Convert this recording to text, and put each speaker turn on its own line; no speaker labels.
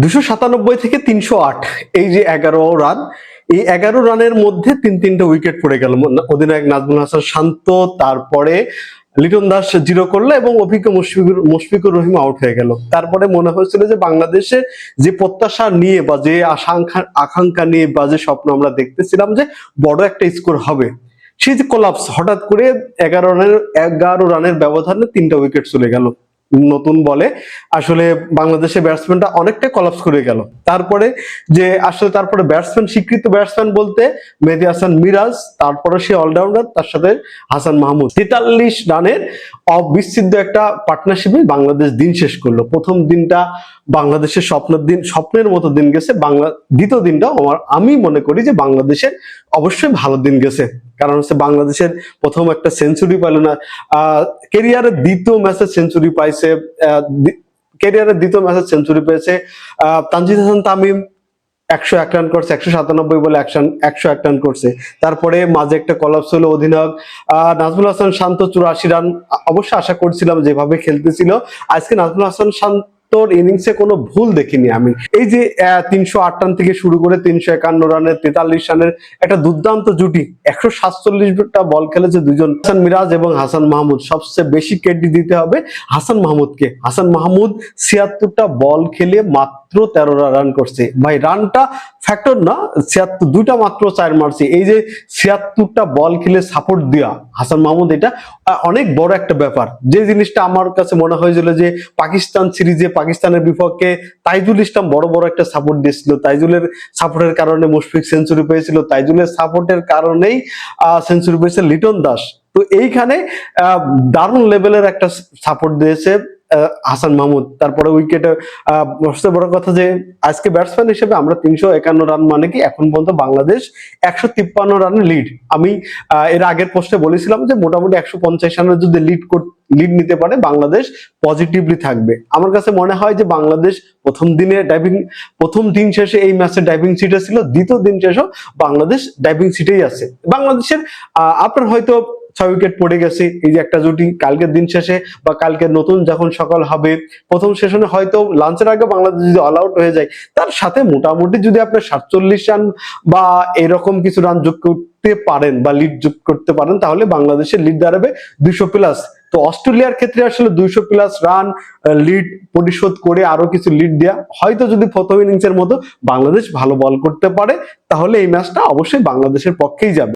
297 থেকে 308 এই যে 11 রান, এই 11 রানের মধ্যে তিনটা উইকেট পড়ে গেল। অধিনায়ক নাজমুল হাসান শান্ত, তারপরে লিটন দাস জিরো করলো এবং অভিজ্ঞ মুশফিকুর রহিম আউট হয়ে গেল। তারপরে মনে হয়েছিল যে বাংলাদেশে যে প্রত্যাশা নিয়ে বা যে আকাঙ্ক্ষা নিয়ে বা যে স্বপ্ন আমরা দেখতেছিলাম যে বড় একটা স্কোর হবে, সেই যে কোলাপস, হঠাৎ করে 11 রানের ব্যবধানে 3টা উইকেট চলে গেল নতুন বলে। আসলে বাংলাদেশের ব্যাটসম্যানটা অনেকটা কলাপস করে গেল। তারপরে ব্যাটসম্যান, স্বীকৃত ব্যাটসম্যান বলতে মেহেদী হাসান মিরাজ, তারপরে সে অলরাউন্ডার, তার সাথে হাসান মাহমুদ 43 রানের অবিচ্ছেদ্য একটা পার্টনারশিপে বাংলাদেশ দিন শেষ করলো। প্রথম দিনটা বাংলাদেশের স্বপ্নের মতো দিন গেছে। দ্বিতীয় দিনটা আমি মনে করি যে বাংলাদেশের অবশ্যই ভালো দিন গেছে, কারণ হচ্ছে বাংলাদেশের প্রথম একটা সেঞ্চুরি পেল না, ক্যারিয়ারের দ্বিতীয় ম্যাচে সেঞ্চুরি পাইছে, পেয়েছে তানজিদ হাসান তামিম 101 রান করছে, 197 বলে 101 রান করছে। তারপরে মাঝে একটা কলাপস হলো, অধিনায়ক নাজমুল হাসান শান্ত 84 রান। অবশ্য আশা করছিলাম যেভাবে খেলতেছিল আজকে নাজমুল হাসান শান্তর ইনিংসে কোনো ভুল দেখিনি আমি। এই যে 308 রান থেকে শুরু করে 351 রানের 43 রানের একটা দুর্দান্ত জুটি, 147টা বল খেলেছে দুজন, হাসান মিরাজ এবং হাসান মাহমুদ। সবচেয়ে বেশি ক্রেডিট দিতে হবে হাসান মাহমুদকে। হাসান মাহমুদ 76টা বল খেলে মাত্র 13 রান করছে। ভাই, রানটা ফ্যাক্টর না, 2টা মাত্র 4 মারছে। এই যে 76টা বল খেলে সাপোর্ট দেওয়া হাসান মাহমুদ, এটা অনেক বড় একটা ব্যাপার। যে জিনিসটা আমার কাছে মনে হয়েছিল যে পাকিস্তান সিরিজে পাকিস্তানের বিপক্ষে তাইজুল ইসলাম বড় একটা সাপোর্ট দিয়েছিল, তাইজুলের সাপোর্টের কারণে মুশফিক সেঞ্চুরি পেয়েছিল, তাইজুলের সাপোর্টের কারণেই সেঞ্চুরি পেয়েছে লিটন দাস। তো এইখানে দারুণ লেভেলের একটা সাপোর্ট দিয়েছে হাসান মাহমুদ। তারপরে উইকেটে সবচেয়ে বড় কথা যে আজকে ব্যাটসম্যান হিসেবে আমরা 351 রান, মানে কি এখন পর্যন্ত বাংলাদেশ 153 রানের লিড। আমি এর আগের পোস্টে বলেছিলাম যে মোটামুটি 150 রানের যদি লিড নিতে পারে বাংলাদেশ পজিটিভলি থাকবে। আমার কাছে মনে হয় যে বাংলাদেশ প্রথম দিন শেষে এই ম্যাচে ডাইভিং সিটে ছিল, দ্বিতীয় দিন শেষেও বাংলাদেশ ডাইভিং সিটেই আছে। বাংলাদেশের আপনার হয়তো 6 উইকেট পড়ে গেছে, এই যে একটা জুটি কালকের দিন শেষে বা কালকে নতুন যখন সকাল হবে, প্রথম সেশনে হয়তো লাঞ্চের আগে বাংলাদেশ যদি অল আউট হয়ে যায়, তার সাথে মোটামুটি যদি আপনার 47 রান বা এরকম কিছু রান যোগ করতে পারেন বা লিড যোগ করতে পারেন, তাহলে বাংলাদেশের লিড দাঁড়াবে 200+। তো অস্ট্রেলিয়ার ক্ষেত্রে আসলে 200+ রান লিড পরিশোধ করে আরো কিছু লিড দেয়া, হয়তো যদি প্রথম ইনিংসের মতো বাংলাদেশ ভালো বল করতে পারে, তাহলে এই ম্যাচটা অবশ্যই বাংলাদেশের পক্ষেই যাবে।